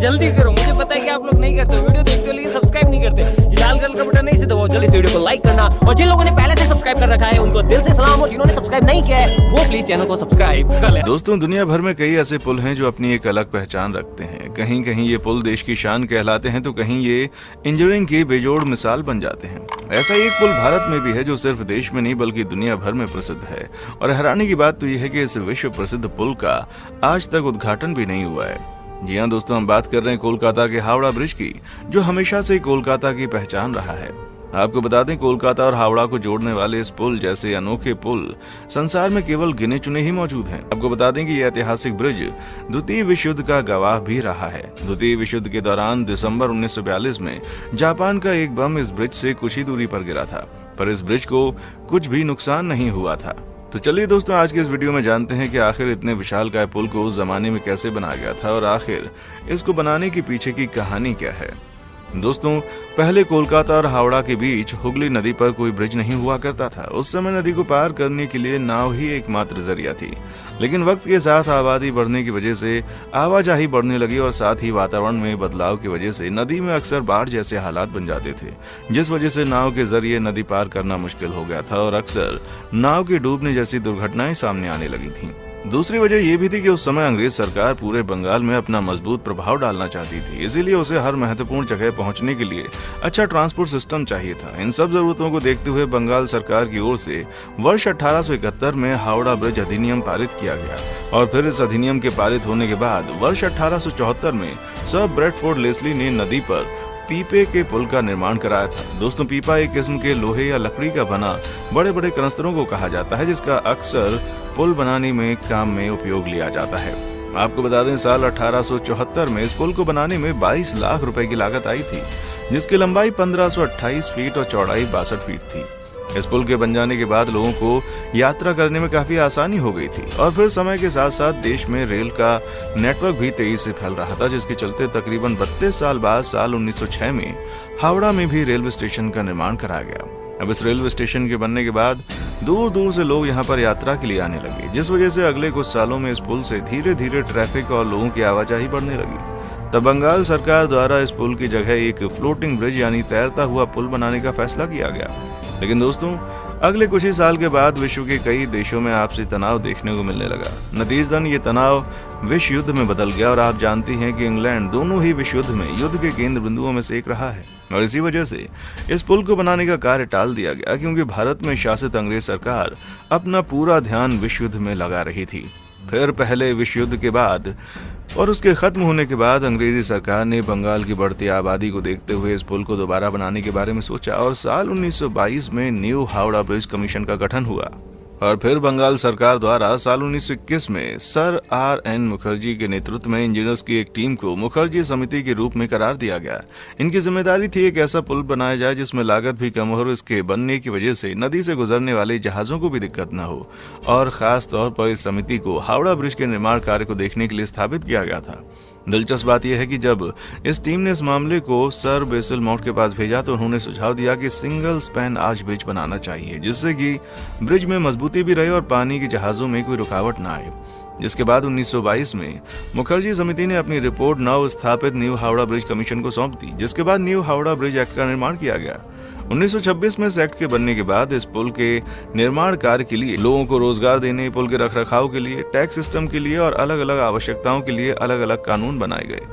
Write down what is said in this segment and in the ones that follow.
जल्दी करो, मुझे पता है कि आप लोग नहीं करते, वीडियो देखते हो लेकिन सब्सक्राइब नहीं करते। ये लाल कलर का बटन नहीं से दबाओ, जल्दी से वीडियो को लाइक करना, और जिन लोगों ने पहले से सब्सक्राइब कर रखा है उनको दिल से सलाम, और जिन्होंने सब्सक्राइब नहीं किया है वो प्लीज चैनल को सब्सक्राइब कर ले। दोस्तों, दुनिया भर में कई ऐसे पुल हैं जो अपनी एक अलग पहचान रखते हैं। कहीं कहीं ये पुल देश की शान कहलाते हैं तो कहीं ये इंजीनियरिंग की बेजोड़ मिसाल बन जाते हैं। ऐसा एक पुल भारत में भी है जो सिर्फ देश में नहीं बल्कि दुनिया भर में प्रसिद्ध है। और हैरानी की बात तो यह है कि इस विश्व प्रसिद्ध पुल का आज तक उद्घाटन भी नहीं हुआ है। जी हाँ दोस्तों, हम बात कर रहे हैं कोलकाता के हावड़ा ब्रिज की, जो हमेशा से कोलकाता की पहचान रहा है। आपको बता दें, कोलकाता और हावड़ा को जोड़ने वाले इस पुल जैसे अनोखे पुल संसार में केवल गिने चुने ही मौजूद हैं। आपको बता दें कि यह ऐतिहासिक ब्रिज द्वितीय विश्व युद्ध का गवाह भी रहा है। द्वितीय विश्व युद्ध के दौरान दिसंबर 1942 में जापान का एक बम इस ब्रिज से कुछ ही दूरी पर गिरा था, पर इस ब्रिज को कुछ भी नुकसान नहीं हुआ था। तो चलिए दोस्तों, आज के इस वीडियो में जानते हैं कि आखिर इतने विशालकाय पुल को उस जमाने में कैसे बनाया गया था और आखिर इसको बनाने के पीछे की कहानी क्या है। दोस्तों, पहले कोलकाता और हावड़ा के बीच हुगली नदी पर कोई ब्रिज नहीं हुआ करता था। उस समय नदी को पार करने के लिए नाव ही एकमात्र जरिया थी। लेकिन वक्त के साथ आबादी बढ़ने की वजह से आवाजाही बढ़ने लगी और साथ ही वातावरण में बदलाव की वजह से नदी में अक्सर बाढ़ जैसे हालात बन जाते थे, जिस वजह से नाव के जरिए नदी पार करना मुश्किल हो गया था और अक्सर नाव के डूबने जैसी दुर्घटनाएं सामने आने लगी थीं। दूसरी वजह यह भी थी कि उस समय अंग्रेज सरकार पूरे बंगाल में अपना मजबूत प्रभाव डालना चाहती थी, इसीलिए उसे हर महत्वपूर्ण जगह पहुंचने के लिए अच्छा ट्रांसपोर्ट सिस्टम चाहिए था। इन सब जरूरतों को देखते हुए बंगाल सरकार की ओर से वर्ष 1871 में हावड़ा ब्रिज अधिनियम पारित किया गया और फिर इस अधिनियम के पारित होने के बाद वर्ष 1874 में सर ब्रैडफोर्ड लेस्ली ने नदी पर पीपे के पुल का निर्माण कराया था। दोस्तों, पीपा एक किस्म के लोहे या लकड़ी का बना बड़े बड़े कनस्तरों को कहा जाता है, जिसका अक्सर पुल बनाने में काम में उपयोग लिया जाता है। आपको बता दें, साल 1874 में इस पुल को बनाने में 22 लाख रुपए की लागत आई थी, जिसकी लंबाई 1528 फीट और चौड़ाई 62 फीट थी। इस पुल के बन जाने के बाद लोगों को यात्रा करने में काफी आसानी हो गई थी और फिर समय के साथ साथ देश में रेल का नेटवर्क भी तेजी से फैल रहा था, जिसके चलते तकरीबन 32 साल बाद साल 1906 में हावड़ा में भी रेलवे स्टेशन का निर्माण कराया गया। अब इस रेलवे स्टेशन के बनने के बाद दूर दूर से लोग यहाँ पर यात्रा के लिए आने लगे, जिस वजह से अगले कुछ सालों में इस पुल से धीरे धीरे ट्रैफिक और लोगों की आवाजाही बढ़ने लगी। तब बंगाल सरकार द्वारा इस पुल की जगह एक फ्लोटिंग ब्रिज यानी तैरता हुआ पुल बनाने का फैसला किया गया। लेकिन दोस्तों, अगले कुछ ही साल के बाद विश्व के कई देशों में आपसी तनाव देखने को मिलने लगा। नतीजतन ये तनाव विश्व युद्ध में बदल गया और आप जानती हैं कि इंग्लैंड दोनों ही विश्व युद्ध में युद्ध के केंद्र बिंदुओं में से एक रहा है और इसी वजह से इस पुल को बनाने का कार्य टाल दिया गया, क्योंकि भारत में शासित अंग्रेज सरकार अपना पूरा ध्यान विश्व युद्ध में लगा रही थी। फिर पहले विश्व युद्ध के बाद और उसके खत्म होने के बाद अंग्रेजी सरकार ने बंगाल की बढ़ती आबादी को देखते हुए इस पुल को दोबारा बनाने के बारे में सोचा और साल 1922 में न्यू हावड़ा ब्रिज कमीशन का गठन हुआ। और फिर बंगाल सरकार द्वारा साल 1921 में सर R.N. मुखर्जी के नेतृत्व में इंजीनियर्स की एक टीम को मुखर्जी समिति के रूप में करार दिया गया। इनकी जिम्मेदारी थी एक ऐसा पुल बनाया जाए जिसमें लागत भी कम हो और इसके बनने की वजह से नदी से गुजरने वाले जहाजों को भी दिक्कत न हो। और खास तौर पर इस समिति को हावड़ा ब्रिज के निर्माण कार्य को देखने के लिए स्थापित किया गया था। दिलचस्प बात यह है कि जब इस टीम ने इस मामले को सर बेसिल माउंट के पास भेजा तो उन्होंने सुझाव दिया कि सिंगल स्पैन आर्च ब्रिज बनाना चाहिए, जिससे कि ब्रिज में मजबूती भी रहे और पानी के जहाजों में कोई रुकावट न आए। जिसके बाद 1922 में मुखर्जी समिति ने अपनी रिपोर्ट नव स्थापित न्यू हावड़ा ब्रिज कमीशन को सौंप दी, जिसके बाद न्यू हावड़ा ब्रिज एक्ट का निर्माण किया गया। 1926 में इस एक्ट के बनने के बाद इस पुल के निर्माण कार्य के लिए लोगों को रोजगार देने, पुल के रखरखाव के लिए, टैक्स सिस्टम के लिए और अलग अलग आवश्यकताओं के लिए अलग अलग कानून बनाए गए।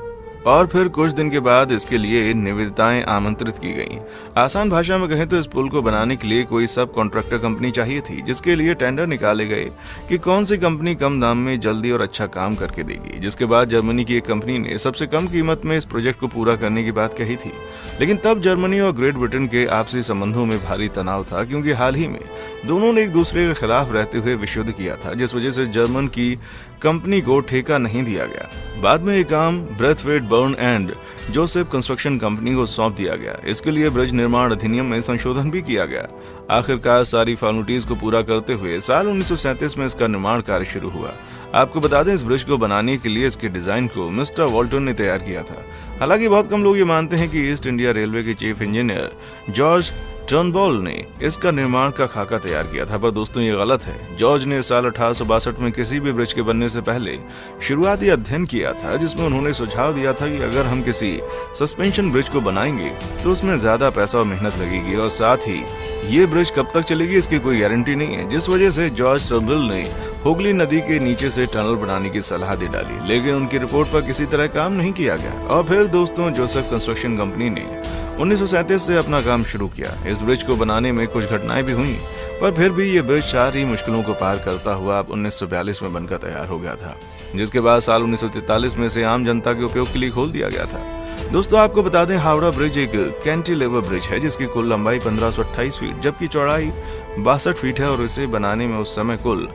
और फिर कुछ दिन के बाद इसके लिए निविदाएं आमंत्रित की गईं। आसान भाषा में कहें तो इस पुल को बनाने के लिए कोई सब कॉन्ट्रैक्टर कंपनी चाहिए थी, जिसके लिए टेंडर निकाले गए कि कौन सी कंपनी कम दाम में जल्दी और अच्छा काम करके देगी। जिसके बाद जर्मनी की एक कंपनी ने सबसे कम कीमत में इस प्रोजेक्ट को पूरा करने की बात कही थी। लेकिन तब जर्मनी और ग्रेट ब्रिटेन के आपसी संबंधों में भारी तनाव था, क्योंकि हाल ही में दोनों ने एक दूसरे के खिलाफ रहते हुए विश्व युद्ध किया था, जिस वजह से जर्मन की कंपनी को ठेका नहीं दिया गया। बाद में ये काम Braithwaite Burn and Joseph construction company को सौंप दिया गया। इसके लिए ब्रिज निर्माण अधिनियम में संशोधन भी किया गया। आखिरकार सारी फॉर्मेलिटीज को पूरा करते हुए साल 1937 में इसका निर्माण कार्य शुरू हुआ। आपको बता दें, इस ब्रिज को बनाने के लिए इसके डिजाइन को मिस्टर वॉल्टन ने तैयार किया था। हालांकि बहुत कम लोग ये मानते हैं कि ईस्ट इंडिया रेलवे के चीफ इंजीनियर जॉर्ज टर्नबॉल ने इसका निर्माण का खाका तैयार किया था, पर दोस्तों ये गलत है। जॉर्ज ने साल 1862 में किसी भी ब्रिज के बनने से पहले शुरुआती अध्ययन किया था, जिसमें उन्होंने सुझाव दिया था कि अगर हम किसी सस्पेंशन ब्रिज को बनाएंगे तो उसमें ज्यादा पैसा और मेहनत लगेगी और साथ ही ये ब्रिज कब तक चलेगी इसकी कोई गारंटी नहीं है, जिस वजह से जॉर्ज टर्नबॉल ने हुगली नदी के नीचे से टनल बनाने की सलाह दे डाली, लेकिन उनकी रिपोर्ट पर किसी तरह काम नहीं किया गया। और फिर दोस्तों जोसेफ कंस्ट्रक्शन कंपनी ने 1937 से अपना काम शुरू किया। इस ब्रिज को बनाने में कुछ घटनाएं भी हुई, पर फिर भी ये ब्रिज सारी मुश्किलों को पार करता हुआ अब 1942 में बनकर तैयार हो गया था, जिसके बाद साल 1943 में से आम जनता के उपयोग के लिए खोल दिया गया था। दोस्तों आपको बता दें, हावड़ा ब्रिज एक कैंटिलीवर ब्रिज है जिसकी कुल लंबाई 1528 फीट जबकि चौड़ाई 62 फीट है और इसे बनाने में उस समय कुल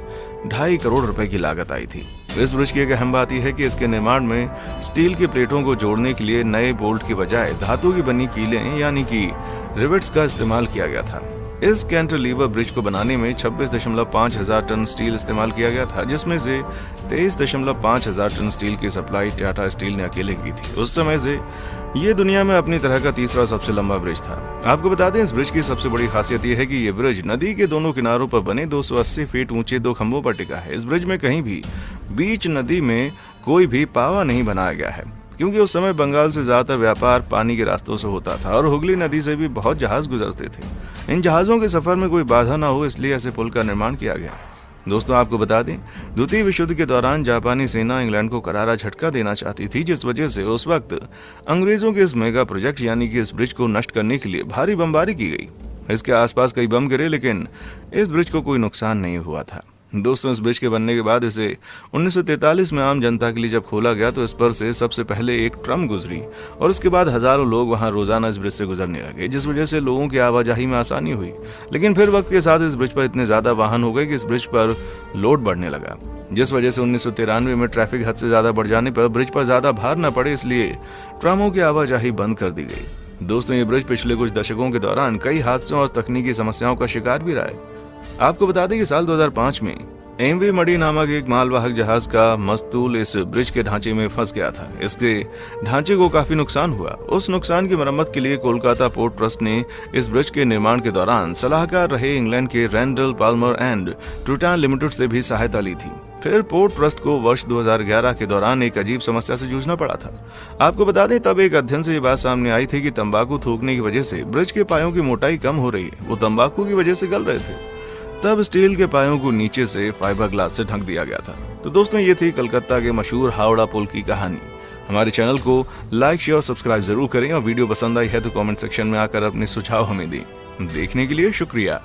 2.5 करोड़ रुपए की लागत आई थी। इस ब्रिज की एक अहम बात यह है कि इसके निर्माण में स्टील की प्लेटों को जोड़ने के लिए नए बोल्ट के बजाय धातु की बनी कीलें यानी कि रिवेट्स का इस्तेमाल किया गया था। इस कैंटिलीवर ब्रिज को बनाने में 26.5 हजार टन स्टील इस्तेमाल किया गया था, जिसमें से 23.5 हजार टन स्टील की सप्लाई टाटा स्टील ने अकेले की थी। उस समय से ये दुनिया में अपनी तरह का तीसरा सबसे लंबा ब्रिज था। आपको बता दें, इस ब्रिज की सबसे बड़ी खासियत यह है कि ये ब्रिज नदी के दोनों किनारों पर बने 280 फीट ऊंचे 2 खंभों पर टिका है। इस ब्रिज में कहीं भी बीच नदी में कोई भी पावा नहीं बनाया गया है, क्योंकि उस समय बंगाल से ज्यादातर व्यापार पानी के रास्तों से होता था और हुगली नदी से भी बहुत जहाज गुजरते थे। इन जहाजों के सफर में कोई बाधा न हो इसलिए ऐसे पुल का निर्माण किया गया। दोस्तों आपको बता दें, द्वितीय विश्व युद्ध के दौरान जापानी सेना इंग्लैंड को करारा झटका देना चाहती थी, जिस वजह से उस वक्त अंग्रेजों के इस मेगा प्रोजेक्ट यानी कि इस ब्रिज को नष्ट करने के लिए भारी बमबारी की गई। इसके आसपास कई बम गिरे, लेकिन इस ब्रिज को कोई नुकसान नहीं हुआ था। दोस्तों इस ब्रिज के बनने के बाद इसे 1943 में आम जनता के लिए जब खोला गया तो इस पर से सबसे पहले एक ट्रम गुजरी और उसके बाद हजारों लोग वहां रोजाना इस ब्रिज से गुजरने लगे, जिस वजह से लोगों की आवाजाही में आसानी हुई। लेकिन फिर वक्त के साथ इस ब्रिज पर इतने ज्यादा वाहन हो गए कि इस ब्रिज पर लोड बढ़ने लगा, जिस वजह से 1993 में ट्रैफिक हद से ज्यादा बढ़ जाने पर ब्रिज पर ज्यादा भार न पड़े, इसलिए ट्रमों की आवाजाही बंद कर दी गई। दोस्तों ये ब्रिज पिछले कुछ दशकों के दौरान कई हादसों और तकनीकी समस्याओं का शिकार भी रहा है। आपको बता दें कि साल 2005 में एमवी मडी नामक एक मालवाहक जहाज का मस्तूल इस ब्रिज के ढांचे में फंस गया था। इसके ढांचे को काफी नुकसान हुआ। उस नुकसान की मरम्मत के लिए कोलकाता पोर्ट ट्रस्ट ने इस ब्रिज के निर्माण के दौरान सलाहकार रहे इंग्लैंड के रैंडल पाल्मर एंड ट्रूटान लिमिटेड से भी सहायता ली थी। फिर पोर्ट ट्रस्ट को वर्ष 2011 के दौरान एक अजीब समस्या से जूझना पड़ा था। आपको बता दें, तब एक अध्ययन से ये बात सामने आई थी कि तंबाकू थूकने की वजह से ब्रिज के पायों की मोटाई कम हो रही है। वो तंबाकू की वजह से गल रहे थे। तब स्टील के पायों को नीचे से फाइबर ग्लास से ढक दिया गया था। तो दोस्तों ये थी कलकत्ता के मशहूर हावड़ा पुल की कहानी। हमारे चैनल को लाइक शेयर और सब्सक्राइब जरूर करें और वीडियो पसंद आई है तो कमेंट सेक्शन में आकर अपने सुझाव हमें दें। देखने के लिए शुक्रिया।